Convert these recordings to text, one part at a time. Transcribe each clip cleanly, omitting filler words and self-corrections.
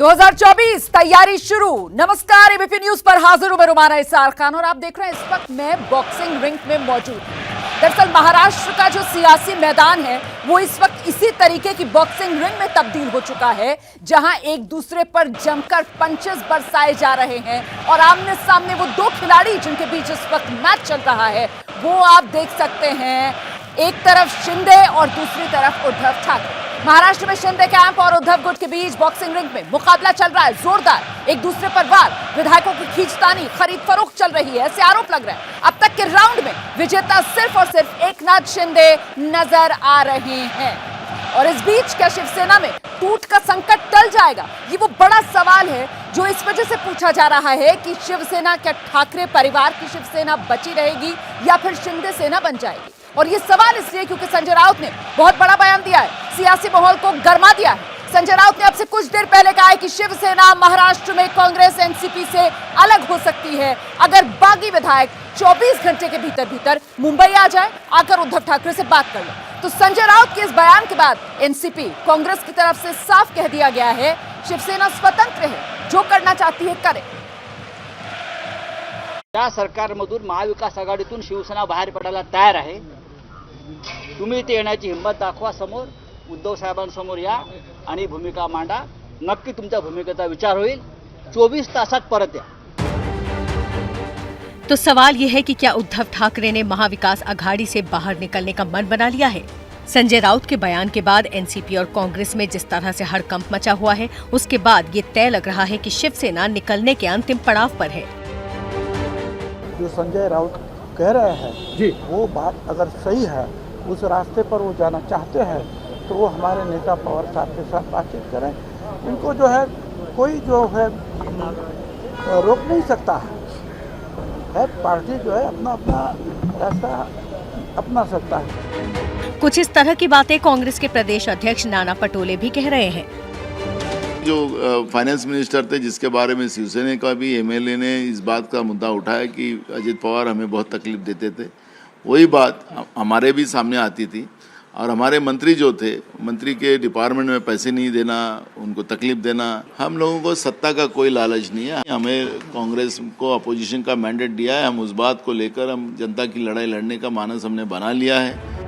2024 तैयारी शुरू। नमस्कार, एबीपी न्यूज पर हाजिर हूं मैं रुमाना इसार खान और आप देख रहे हैं इस वक्त मैं बॉक्सिंग रिंग में मौजूद हूं। दरअसल महाराष्ट्र का जो सियासी मैदान है वो इस वक्त इसी तरीके की बॉक्सिंग रिंग में तब्दील हो चुका है, जहां एक दूसरे पर जमकर पंचेस बरसाए जा रहे हैं और आमने सामने वो दो खिलाड़ी जिनके बीच इस वक्त मैच चल रहा है वो आप देख सकते हैं। एक तरफ शिंदे और दूसरी तरफ उद्धव ठाकरे। महाराष्ट्र में शिंदे कैंप और उद्धव गुट के बीच बॉक्सिंग रिंग में मुकाबला चल रहा है जोरदार, एक दूसरे पर वार, विधायकों की खींचतानी, खरीद फरोख्त चल रही है, ऐसे आरोप लग रहे हैं। अब तक के राउंड में विजेता सिर्फ और सिर्फ एकनाथ शिंदे नजर आ रहे हैं और इस बीच क्या शिवसेना में टूट का संकट टल जाएगा? ये वो बड़ा सवाल है जो इस वजह से पूछा जा रहा है कि शिवसेना क्या ठाकरे परिवार की शिवसेना बची रहेगी या फिर शिंदे सेना बन जाएगी। और ये सवाल इसलिए क्योंकि संजय राउत ने बहुत बड़ा बयान दिया है, सियासी माहौल को गर्मा दिया है। संजय राउत ने अब से कुछ देर पहले कहा है कि शिवसेना महाराष्ट्र में कांग्रेस एनसीपी से अलग हो सकती है अगर बागी विधायक 24 घंटे के भीतर भीतर मुंबई आ जाए, आकर उद्धव ठाकरे से बात कर ले। तो संजय राउत के इस बयान के बाद एनसीपी कांग्रेस की तरफ से साफ कह दिया गया है शिवसेना स्वतंत्र है, जो करना चाहती है करे। या सरकारमधून महाविकास आघाडीतून शिवसेना बाहेर पडायला तयार आहे। तुम्ही इथे येण्याची हिंमत दाखवा, समोर उद्धव साहेबांसमोर या आणि भूमिका मांडा। नक्की तुमच्या भूमिकेचा विचार होईल। 24 तासात परत या। तो सवाल यह है कि क्या उद्धव ठाकरे ने महाविकास आघाड़ी से बाहर निकलने का मन बना लिया है? संजय राउत के बयान के बाद एनसीपी और कांग्रेस में जिस तरह से हड़कंप मचा हुआ है, उसके बाद ये तय लग रहा है कि शिवसेना निकलने के अंतिम पड़ाव पर है। जो संजय राउत कह रहे हैं जी, वो बात अगर सही है, उस रास्ते पर वो जाना चाहते हैं तो वो हमारे नेता पवार साहब के साथ बातचीत करें। इनको जो है कोई जो है रोक नहीं सकता है। पार्टी जो है अपना अपना रास्ता अपना सकता है। कुछ इस तरह की बातें कांग्रेस के प्रदेश अध्यक्ष नाना पटोले भी कह रहे हैं। जो फाइनेंस मिनिस्टर थे, जिसके बारे में शिवसेना का भी एमएलए ने इस बात का मुद्दा उठाया कि अजित पवार हमें बहुत तकलीफ देते थे, वही बात हमारे भी सामने आती थी। और हमारे मंत्री जो थे, मंत्री के डिपार्टमेंट में पैसे नहीं देना, उनको तकलीफ देना, हम लोगों को सत्ता का कोई लालच नहीं है। हमें कांग्रेस को अपोजिशन का मैंडेट दिया है, हम उस बात को लेकर हम जनता की लड़ाई लड़ने का मानस हमने बना लिया है।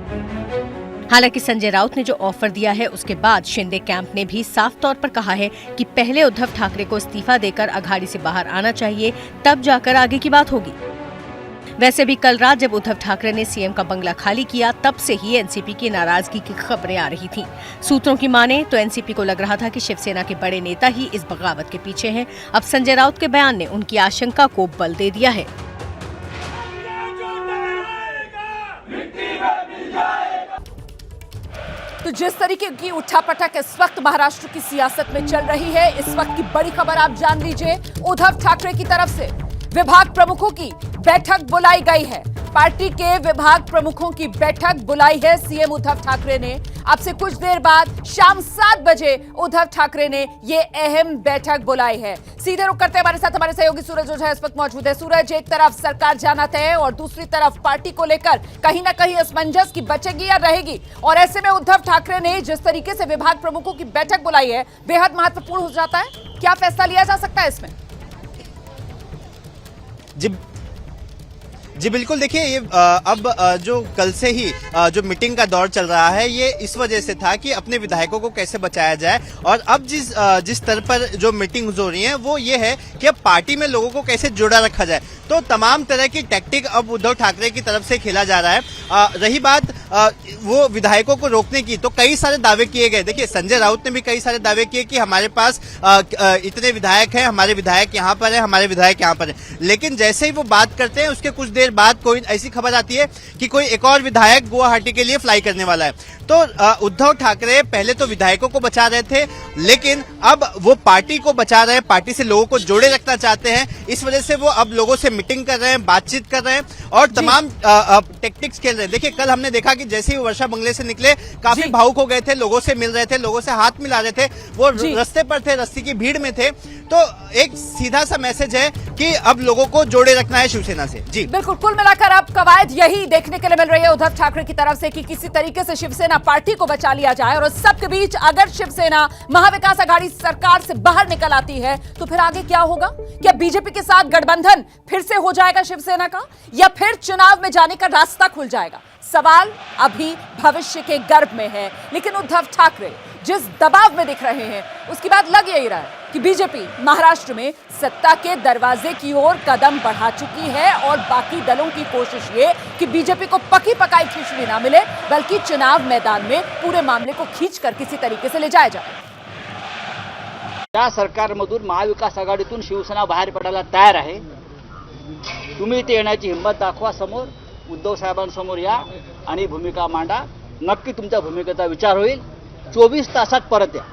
हालांकि संजय राउत ने जो ऑफर दिया है उसके बाद शिंदे कैंप ने भी साफ तौर पर कहा है कि पहले उद्धव ठाकरे को इस्तीफा देकर अघाड़ी से बाहर आना चाहिए, तब जाकर आगे की बात होगी। वैसे भी कल रात जब उद्धव ठाकरे ने सीएम का बंगला खाली किया, तब से ही एनसीपी की नाराजगी की खबरें आ रही थीं। सूत्रों की माने तो एनसीपी को लग रहा था कि शिवसेना के बड़े नेता ही इस बगावत के पीछे हैं। अब संजय राउत के बयान ने उनकी आशंका को बल दे दिया है। तो जिस तरीके की उठापटक इस वक्त महाराष्ट्र की सियासत में चल रही है, इस वक्त की बड़ी खबर आप जान लीजिए। उद्धव ठाकरे की तरफ से विभाग प्रमुखों की बैठक बुलाई गई है। पार्टी के विभाग प्रमुखों की बैठक बुलाई है सीएम उद्धव ठाकरे ने। अब से कुछ देर बाद शाम 7 बजे उद्धव ठाकरे ने ये अहम बैठक बुलाई है। सीधे रुक करते हमारे साथ हमारे सहयोगी सूरज ओझा इस वक्त मौजूद है। सूरज, एक तरफ सरकार जाना तय है और दूसरी तरफ पार्टी को लेकर कहीं ना कहीं असमंजस की बचेगी या रहेगी, और ऐसे में उद्धव ठाकरे ने जिस तरीके से विभाग प्रमुखों की बैठक बुलाई है बेहद महत्वपूर्ण हो जाता है। क्या फैसला लिया जा सकता है इसमें? जी बिल्कुल, देखिए ये अब जो कल से ही जो मीटिंग का दौर चल रहा है, ये इस वजह से था कि अपने विधायकों को कैसे बचाया जाए। और अब जिस स्तर पर जो मीटिंग्स हो रही हैं वो ये है कि अब पार्टी में लोगों को कैसे जोड़ा रखा जाए। तो तमाम तरह की टैक्टिक अब उद्धव ठाकरे की तरफ से खेला जा रहा है। रही बात वो विधायकों को रोकने की, तो कई सारे दावे किए गए। देखिए संजय राउत ने भी कई सारे दावे किए कि हमारे पास इतने विधायक हैं, हमारे विधायक यहाँ पर है, हमारे विधायक यहाँ पर है। लेकिन जैसे ही वो बात करते हैं उसके कुछ देर बाद कोई ऐसी खबर आती है कि कोई एक और विधायक गुवाहाटी के लिए फ्लाई करने वाला है। तो उद्धव ठाकरे पहले तो विधायकों को बचा रहे थे, लेकिन अब वो पार्टी को बचा रहे हैं, पार्टी से लोगों को जोड़े रखना चाहते हैं। इस वजह से वो अब लोगों से मीटिंग कर रहे हैं, बातचीत कर रहे हैं और तमाम टेक्टिक्स खेल रहे हैं। देखिए कल हमने देखा देखा कि जैसे ही वर्षा बंगले से निकले काफी भावुक हो गए थे, लोगों से मिल रहे थे, लोगों से हाथ मिला रहे थे, वो रास्ते पर थे, रस्ते की भीड़ में थे। तो एक सीधा सा मैसेज है कि अब लोगों को जोड़े रखना है शिवसेना से। जी बिल्कुल, कुल मिलाकर अब कवायद यही देखने के लिए मिल रही है उद्धव ठाकरे की तरफ से कि किसी तरीके से शिवसेना पार्टी को बचा लिया जाए, और उस सबके बीच अगर शिवसेना महाविकास आघाड़ी सरकार से बाहर निकल आती है तो फिर आगे क्या होगा? क्या बीजेपी के साथ गठबंधन फिर से हो जाएगा शिवसेना का, या फिर चुनाव में जाने का रास्ता खुल जाएगा? सवाल अभी भविष्य के गर्भ में है, लेकिन उद्धव ठाकरे जिस दबाव में दिख रहे हैं उसकी बात लग यही रहा है कि बीजेपी महाराष्ट्र में सत्ता के दरवाजे की ओर कदम बढ़ा चुकी है, और बाकी दलों की कोशिश ये कि बीजेपी को पकी पकाई खिचड़ी ना मिले, बल्कि चुनाव मैदान में पूरे मामले को खींचकर किसी तरीके से ले जाया जाए। या सरकारमधून महाविकास आघाडीतून शिवसेना बाहेर पडायला तयार आहे। तुम्ही इथे येण्याची हिंमत दाखवा, समोर उद्धव साहेबांसमोर या आणि भूमिका मांडा। नक्की तुमच्या भूमिकेचा विचार होईल। 24 तासात परत या।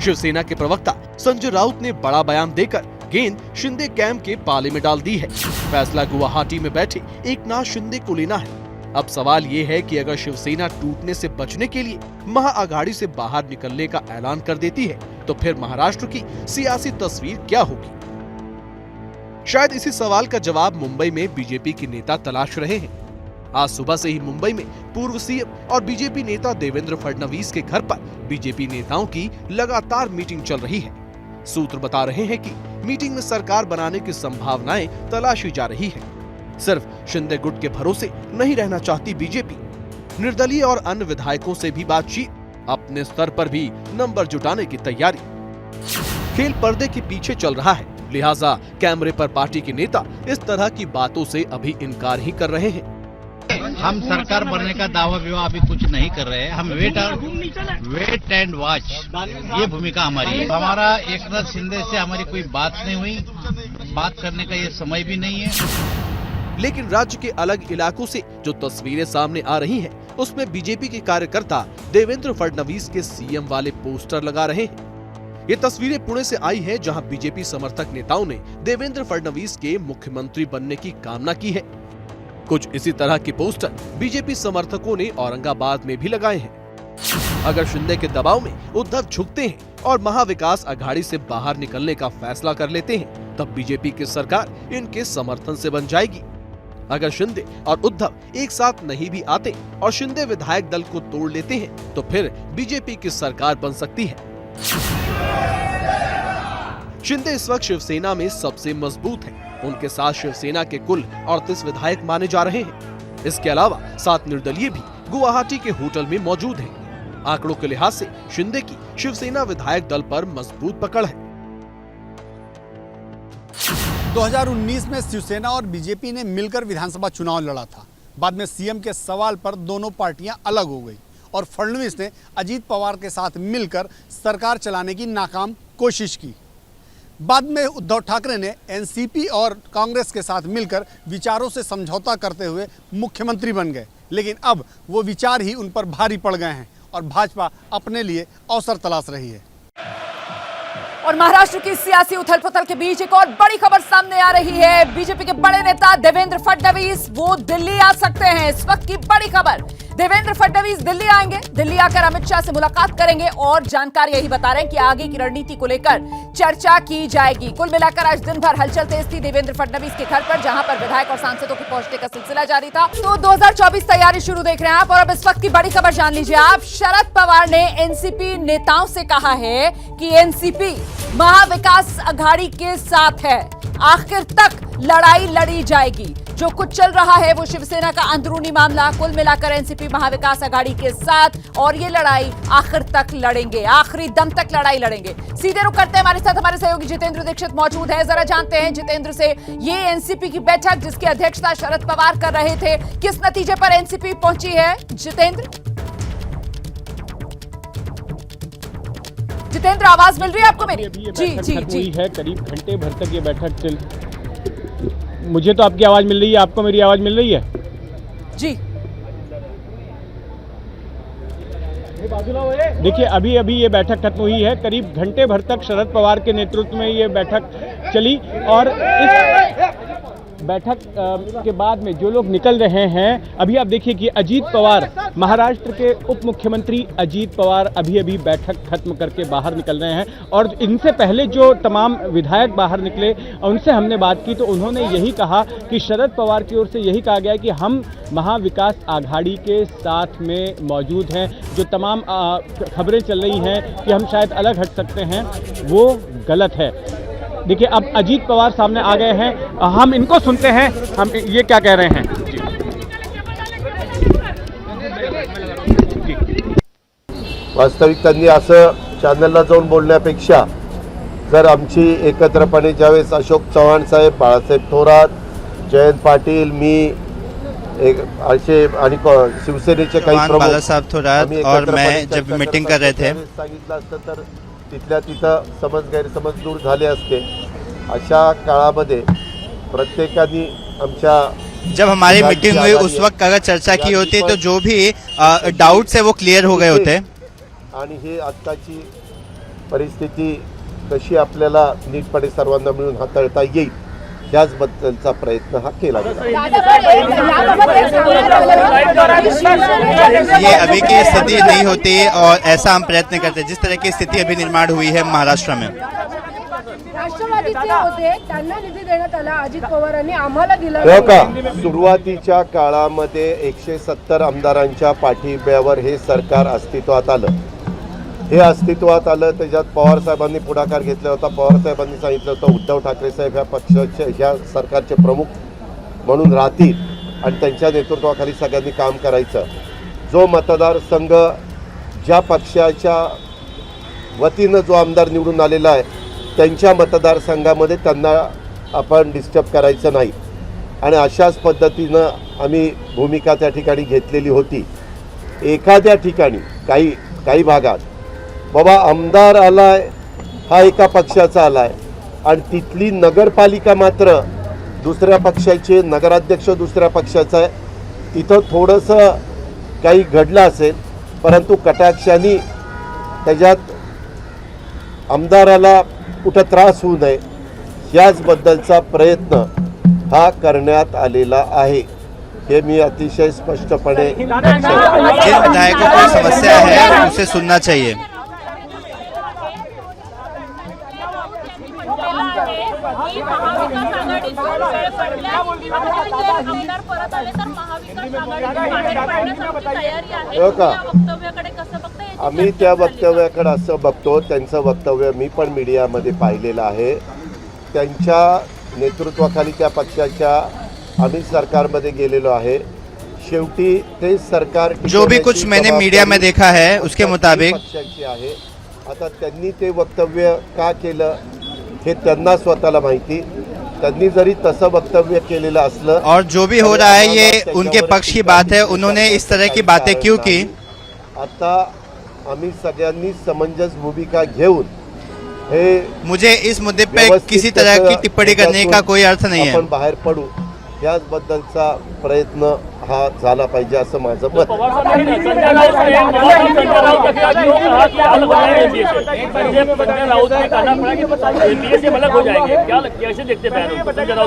शिवसेना के प्रवक्ता संजय राउत ने बड़ा बयान देकर गेंद शिंदे कैंप के पाले में डाल दी है। फैसला गुवाहाटी में बैठे एकनाथ शिंदे को लेना है। अब सवाल ये है कि अगर शिवसेना टूटने से बचने के लिए महाआघाड़ी से बाहर निकलने का ऐलान कर देती है तो फिर महाराष्ट्र की सियासी तस्वीर क्या होगी? शायद इसी सवाल का जवाब मुंबई में बीजेपी के नेता तलाश रहे हैं। आज सुबह से ही मुंबई में पूर्व सीएम और बीजेपी नेता देवेंद्र फडणवीस के घर पर बीजेपी नेताओं की लगातार मीटिंग चल रही है। सूत्र बता रहे हैं कि मीटिंग में सरकार बनाने की संभावनाएं तलाशी जा रही है। सिर्फ शिंदे गुट के भरोसे नहीं रहना चाहती बीजेपी। निर्दलीय और अन्य विधायकों से भी बातचीत, अपने स्तर पर भी नंबर जुटाने की तैयारी। खेल पर्दे के पीछे चल रहा है, लिहाजा कैमरे पर पार्टी के नेता इस तरह की बातों से अभी इनकार ही कर रहे हैं। हम सरकार बनने का दावा विवाह अभी कुछ नहीं कर रहे हैं। हम वेट एंड वॉच, ये भूमिका हमारी है। हमारा एकनाथ शिंदे से हमारी कोई बात नहीं हुई, बात करने का ये समय भी नहीं है। लेकिन राज्य के अलग इलाकों से जो तस्वीरें सामने आ रही हैं, उसमें बीजेपी के कार्यकर्ता देवेंद्र फडणवीस के सीएम वाले पोस्टर लगा रहे हैं। ये तस्वीरें पुणे से आई है, जहां बीजेपी समर्थक नेताओं ने देवेंद्र फडणवीस के मुख्यमंत्री बनने की कामना की है। कुछ इसी तरह के पोस्टर बीजेपी समर्थकों ने औरंगाबाद में भी लगाए हैं। अगर शिंदे के दबाव में उद्धव झुकते हैं और महाविकास आघाड़ी से बाहर निकलने का फैसला कर लेते हैं, तब बीजेपी की सरकार इनके समर्थन से बन जाएगी। अगर शिंदे और उद्धव एक साथ नहीं भी आते और शिंदे विधायक दल को तोड़ लेते हैं, तो फिर बीजेपी की सरकार बन सकती है। शिंदे इस वक्त शिवसेना में सबसे मजबूत हैं। उनके साथ शिवसेना के कुल 38 विधायक माने जा रहे हैं। इसके अलावा 7 निर्दलीय भी गुवाहाटी के होटल में मौजूद हैं। आंकड़ों के लिहाज से शिंदे की शिवसेना विधायक दल पर मजबूत पकड़ है। 2019 में शिवसेना और बीजेपी ने मिलकर विधानसभा चुनाव लड़ा था। बाद में सीएम के सवाल पर दोनों पार्टियां अलग हो गई और फडणवीस ने अजीत पवार के साथ मिलकर सरकार चलाने की नाकाम कोशिश की। बाद में उद्धव ठाकरे ने एनसीपी और कांग्रेस के साथ मिलकर विचारों से समझौता करते हुए मुख्यमंत्री बन गए, लेकिन अब वो विचार ही उन पर भारी पड़ गए हैं और भाजपा अपने लिए अवसर तलाश रही है। और महाराष्ट्र की सियासी उथल-पुथल के बीच एक और बड़ी खबर सामने आ रही है। बीजेपी के बड़े नेता देवेंद्र फडणवीस वो दिल्ली आ सकते हैं। इस वक्त की बड़ी खबर, देवेंद्र फडणवीस दिल्ली आएंगे। दिल्ली आकर अमित शाह से मुलाकात करेंगे और जानकारी यही बता रहे हैं कि आगे की रणनीति को लेकर चर्चा की जाएगी। कुल मिलाकर आज दिन भर हलचल तेज थी देवेंद्र फडणवीस के घर पर, जहां पर विधायक और सांसदों के पहुंचने का सिलसिला जारी था। तो 2024 तैयारी शुरू देख रहे हैं आप, और अब इस वक्त की बड़ी खबर जान लीजिए आप। शरद पवार ने एनसीपी नेताओं से कहा है कि एनसीपी महाविकास आघाड़ी के साथ है, आखिर तक लड़ाई लड़ी जाएगी। जो कुछ चल रहा है वो शिवसेना का अंदरूनी मामला। कुल मिलाकर एनसीपी महाविकास आघाड़ी के साथ, और ये लड़ाई आखिर तक लड़ेंगे, आखिरी दम तक लड़ाई लड़ेंगे। सीधे रुख करते हैं, हमारे साथ हमारे सहयोगी जितेंद्र दीक्षित मौजूद है। जरा जानते हैं जितेंद्र से, ये एनसीपी की बैठक जिसकी अध्यक्षता शरद पवार कर रहे थे, किस नतीजे पर एनसीपी पहुंची है? जितेंद्र, आवाज मिल रही है आपको मेरी? जी है। करीब घंटे भर तक ये बैठक मुझे तो आपकी आवाज मिल रही है, आपको मेरी आवाज मिल रही है? जी देखिए, अभी ये बैठक खत्म हुई है। करीब घंटे भर तक शरद पवार के नेतृत्व में ये बैठक चली और बैठक के बाद में जो लोग निकल रहे हैं, अभी आप देखिए कि अजीत पवार, महाराष्ट्र के उप मुख्यमंत्री अजीत पवार अभी अभी बैठक खत्म करके बाहर निकल रहे हैं। और इनसे पहले जो तमाम विधायक बाहर निकले उनसे हमने बात की तो उन्होंने यही कहा कि शरद पवार की ओर से यही कहा गया कि हम महाविकास आघाड़ी के साथ में मौजूद हैं। जो तमाम खबरें चल रही हैं कि हम शायद अलग हट सकते हैं, वो गलत है। देखिए अब अजीत पवार सामने आ गए हैं, हम इनको सुनते हैं, हम ये क्या कह रहे हैं। वास्तविक त्यांनी असं चॅनलला जाऊन बोलण्यापेक्षा जर आमची एकत्रपणे ज्यावेळेस अशोक चव्हाण साहेब, बाळासाहेब थोरात, जयंत पाटील, मी एक असे आणि शिवसेनेचे काही प्रमुख बाळासाहेब थोरात और मैं जब मीटिंग कर रहे थे, सांगितलं असतं तर तिथल्या तिथं समज गैरसमज दूर झाले असते। अशा काळामध्ये प्रत्येकाने आमच्या जब हमारी मीटिंग हुई उस वक्त अगर चर्चा की होती तो जो भी डाउट्स है वो क्लियर हो गए होते। आणि हे आत्ताची परिस्थिती कशी आपल्याला नीटपणे सर्वांना मिळून हाताळता येईल याचबद्दलचा प्रयत्न हा केला गेला। ये अभी की स्थिति नहीं होती और ऐसा हम प्रयत्न करते जिस तरह की स्थिति अभी निर्माण हुई है महाराष्ट्र में। राष्ट्रवादीचे होते त्यांना निधी देण्यात आला, अजित पवारांनी आम्हाला दिला हो का? सुरुवातीच्या काळामध्ये 170 आमदारांच्या पाठिंब्यावर हे सरकार अस्तित्वात आलं। हे अस्तित्वात आलं त्याच्यात पवार साहेबांनी पुढाकार घेतला होता। पवार साहेबांनी सांगितलं होतं उद्धव ठाकरे साहेब ह्या पक्षाचे, ह्या सरकारचे प्रमुख म्हणून राहतील आणि त्यांच्या नेतृत्वाखाली सगळ्यांनी काम करायचं। जो मतदारसंघ ज्या पक्षाच्या वतीनं जो आमदार निवडून आलेला आहे त्यांच्या मतदारसंघामध्ये त्यांना आपण डिस्टर्ब करायचं नाही आणि अशाच पद्धतीनं आम्ही भूमिका त्या ठिकाणी घेतलेली होती। एखाद्या ठिकाणी काही भागात बाबा आमदार आलाय हा एका पक्षाचा आलाय आणि तिथली नगरपालिका मात्र दुसऱ्या पक्षाचे, नगराध्यक्ष दुसऱ्या पक्षाचा आहे, तिथं थोडंसं काही घडलं असेल परंतु कटाक्षाने त्याच्यात आमदाराला कुठं त्रास होऊ नये याचबद्दलचा प्रयत्न हा करण्यात आलेला आहे। हे मी अतिशय स्पष्टपणे जिन विधायकों को समस्या है उसे सुनना चाहिए। आम्ही त्या वक्तव्याकडे असं बघतो, त्यांचं वक्तव्य मी पण मीडियामध्ये पाहिलेलं आहे। त्यांच्या नेतृत्वाखाली त्या पक्षाच्या आम्ही सरकारमध्ये गेलेलो आहे। शेवटी ते सरकार जो भी कुछ मैंने मीडिया में देखा है उसके मुताबिक पक्षाची आहे। आता त्यांनी ते वक्तव्य का केलं हे त्यांना स्वतःला माहिती। त्यांनी जरी तसं वक्तव्य केलेलं असलं और जो भी हो रहा है ये उनके पक्ष की बात है, उन्होंने इस तरह की बातें क्यों की। आता आम्ही सगळ्यांनी समंजस भूमिका घेऊन हे मुझे इस मुद्दे पे किसी तरह की टिप्पणी करने का कोई अर्थ नहीं है। आपण बाहेर पडू याचबद्दलचा प्रयत्न हा झाला पाहिजे असं माझं मत।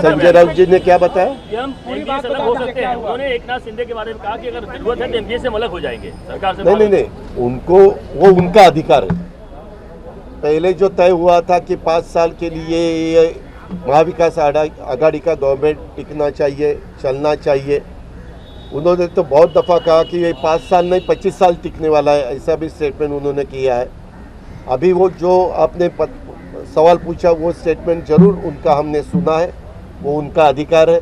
संजय राउत जी ने क्या बताया? उन्होंने एक नाथ शिंदे के बारे में कहा कि अगर जरूरत है तो एमपीए से अलग हो जाएंगे सरकार से। नहीं, उनको वो उनका अधिकार है। पहले जो तय हुआ था कि 5 साल के लिए महाविकास आघाड़ी का गवर्नमेंट टिकना चाहिए, चलना चाहिए। उन्होंने तो बहुत दफ़ा कहा कि ये 5 साल नहीं 25 साल टिकने वाला है, ऐसा भी स्टेटमेंट उन्होंने किया है। अभी वो जो आपने सवाल पूछा वो स्टेटमेंट जरूर उनका हमने सुना है, वो उनका अधिकार है।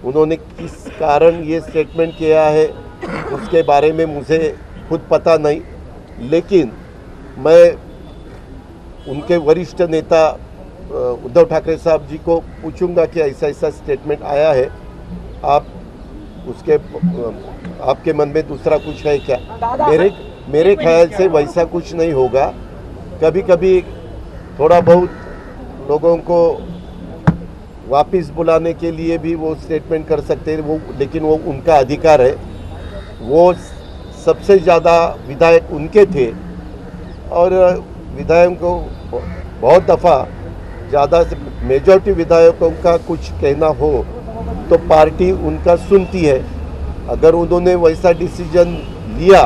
उन्होंने किस कारण ये स्टेटमेंट किया है उसके बारे में मुझे खुद पता नहीं, लेकिन मैं उनके वरिष्ठ नेता उद्धव ठाकरे साहब जी को पूछूंगा कि ऐसा ऐसा स्टेटमेंट आया है, आप उसके आपके मन में दूसरा कुछ है क्या? मेरे ख्याल से वैसा कुछ नहीं होगा। कभी कभी थोड़ा बहुत लोगों को वापस बुलाने के लिए भी वो स्टेटमेंट कर सकते हैं, वो लेकिन वो उनका अधिकार है। वो सबसे ज़्यादा विधायक उनके थे और विधायकों को बहुत दफ़ा ज़्यादा से मेजॉरिटी विधायकों का कुछ कहना हो तो पार्टी उनका सुनती है। अगर उन्होंने वैसा डिसीजन लिया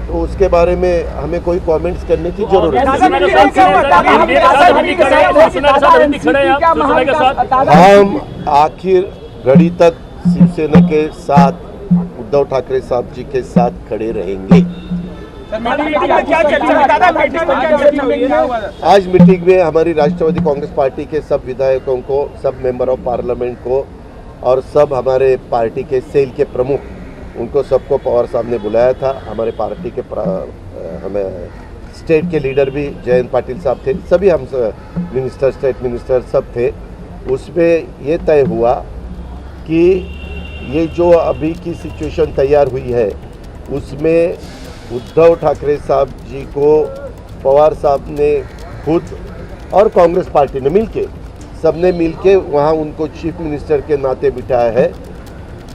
तो उसके बारे में हमें कोई कमेंट्स करने की जरूरत नहीं। हम आखिर घड़ी तक शिवसेना के साथ, उद्धव ठाकरे साहब जी के साथ खड़े रहेंगे। आज मीटिंग में हमारी राष्ट्रवादी कांग्रेस पार्टी के सब विधायकों को, सब मेंबर ऑफ पार्लियामेंट को और सब हमारे पार्टी के सेल के प्रमुख, उनको सबको पवार साहब ने बुलाया था। हमारे पार्टी के हमें स्टेट के लीडर भी जयंत पाटिल साहब थे, सभी हम मिनिस्टर, स्टेट मिनिस्टर सब थे। उसमें ये तय हुआ कि ये जो अभी की सिचुएशन तैयार हुई है उसमें उद्धव ठाकरे साहब जी को पवार साहब ने खुद और कांग्रेस पार्टी ने मिलके, सबने मिलके वहाँ उनको चीफ मिनिस्टर के नाते बिठाया है।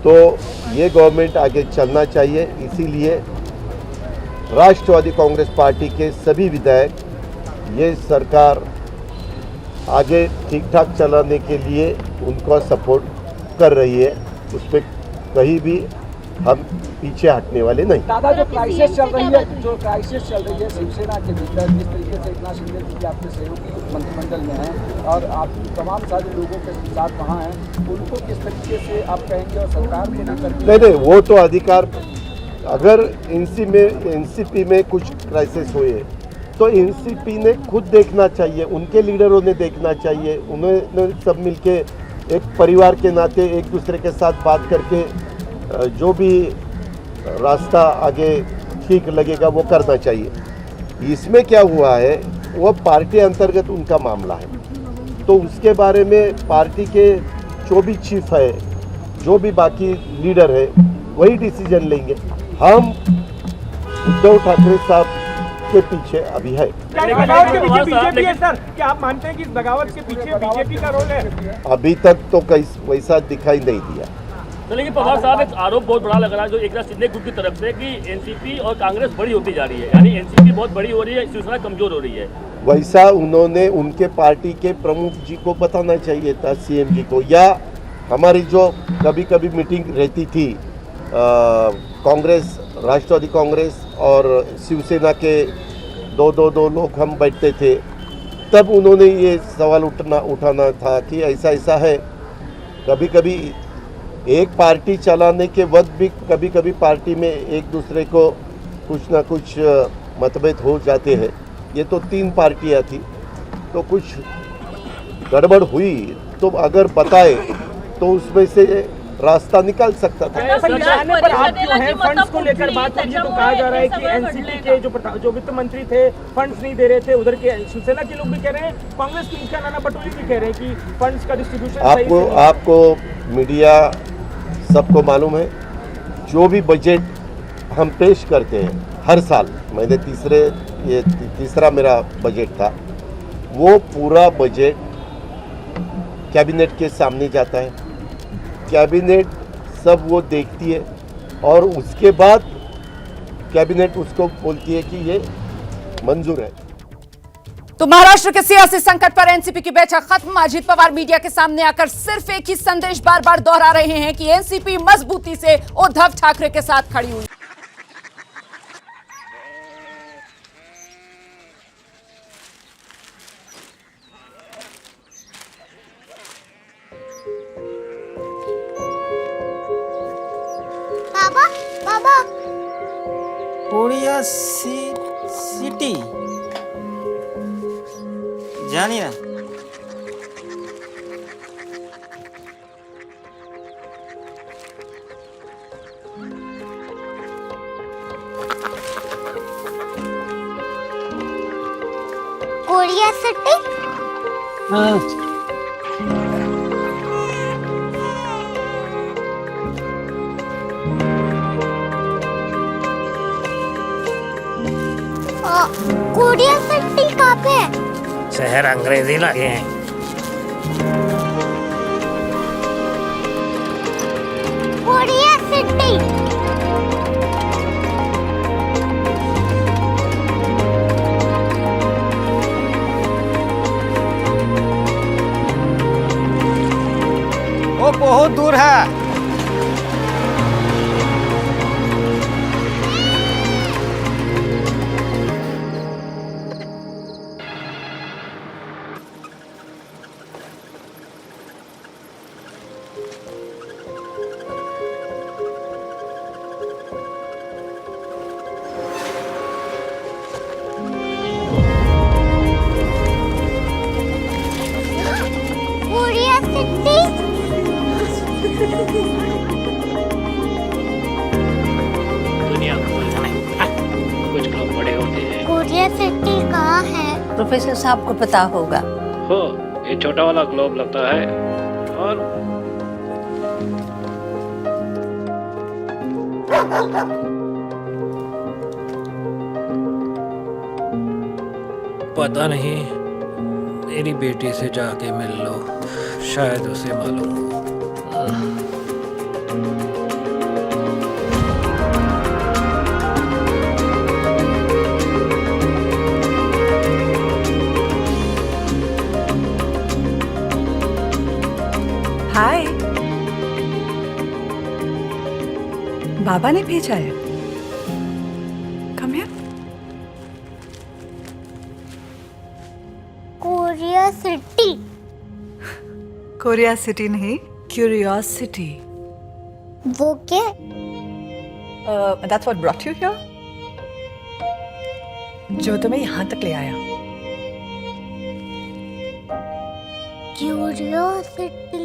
तो ये गवर्नमेंट आगे चलना चाहिए, इसीलिए राष्ट्रवादी कांग्रेस पार्टी के सभी विधायक ये सरकार आगे ठीक ठाक चलाने के लिए उनका सपोर्ट कर रही है। उस पर कहीं भी हम पीछे हटने वाले नहीं। दादा, जो क्राइसिस चल रही है शिवसेना के भीतर, जिस तरीके से एकनाथ शिंदे जी के आपके सहयोगी मंत्रिमंडल में हैं और आप तमाम सारे लोगों के साथ वहाँ हैं, उनको किस तरीके से आप कहेंगे और सरकार को ना करके? नहीं, वो तो अधिकार, अगर एनसीपी में कुछ क्राइसिस हुए तो एनसीपी ने खुद देखना चाहिए, उनके लीडरों ने देखना चाहिए। उन्होंने सब मिलके एक परिवार के नाते एक दूसरे के साथ बात करके जो भी रास्ता आगे ठीक लगेगा वो करना चाहिए। इसमें क्या हुआ है, वो पार्टी अंतर्गत उनका मामला है, तो उसके बारे में पार्टी के जो भी चीफ है, जो भी बाकी लीडर है, वही डिसीजन लेंगे। हम उद्धव ठाकरे साहब के पीछे अभी है। बगावत के पीछे बीजेपी है सर, क्या आप मानते हैं कि इस बगावत के पीछे बीजेपी का रोल है? अभी तक तो वैसा दिखाई नहीं दिया। तो लेकिन पवार साहब, एक आरोप बहुत बड़ा लग रहा है जो एकनाथ शिंदे ग्रुप की तरफ से कि एनसीपी और कांग्रेस बड़ी होती जा रही है, यानी एनसीपी बहुत बड़ी हो रही है, शिवसेना कमजोर हो रही है। वैसा उन्होंने उनके पार्टी के प्रमुख जी को बताना चाहिए था, सीएम जी को, या हमारी जो कभी कभी मीटिंग रहती थी कांग्रेस, राष्ट्रवादी कांग्रेस और शिवसेना के दो लोग हम बैठते थे, तब उन्होंने ये सवाल उठाना था कि ऐसा ऐसा है। कभी कभी एक पार्टी चलाने के वक्त भी कभी कभी पार्टी में एक दूसरे को कुछ ना कुछ मतभेद हो जाते हैं। ये तो 3 पार्टियां थी, तो कुछ गड़बड़ हुई तो अगर बताए तो उसमें से रास्ता निकल सकता था। फंड्स को लेकर बात हो रही है तो कहा जा रहा है कि एनसीपी के जो वित्त मंत्री थे फंड्स नहीं दे रहे थे, उधर के शिवसेना के लोग भी कह रहे हैं, कांग्रेस के मुखिया नाना पटोले भी कह रहे हैं कि फंड्स का डिस्ट्रीब्यूशन आपको मीडिया सबको मालूम है, जो भी बजट हम पेश करते हैं हर साल, मैंने तीसरा मेरा बजट था, वो पूरा बजट कैबिनेट के सामने जाता है। कैबिनेट सब वो देखती है और उसके बाद कैबिनेट उसको बोलती है कि ये मंजूर है। तो महाराष्ट्र के सियासी संकट पर एनसीपी की बैठक खत्म। अजीत पवार मीडिया के सामने आकर सिर्फ एक ही संदेश बार बार दोहरा रहे हैं कि एनसीपी मजबूती से उद्धव ठाकरे के साथ खड़ी हुई। बाबा कोरिया सिटी जानिए कोरिया सिटी। कोरिया सिटी कहाँ पे है? शहर अंग्रेजी लगे हैं। Korea city. वो बहुत दूर है। दुनिया कुछ लोग बड़े होते हैं। कोरिया सिटी कहाँ है? प्रोफेसर साहब को पता होगा। हो, ये छोटा वाला ग्लोब लगता है और पता नहीं, मेरी बेटी से जाके मिल लो, शायद उसे मालूम हो। हाय, बाबा ने भेजा है। Come here. Korea city. Korea city नहीं, क्यूरियोसिटी। वो क्या? That's what brought you here? जो तुम्हें यहाँ तक ले आया। क्यूरियोसिटी।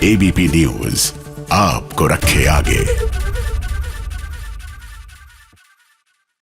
ABP न्यूज आपको रखे आगे।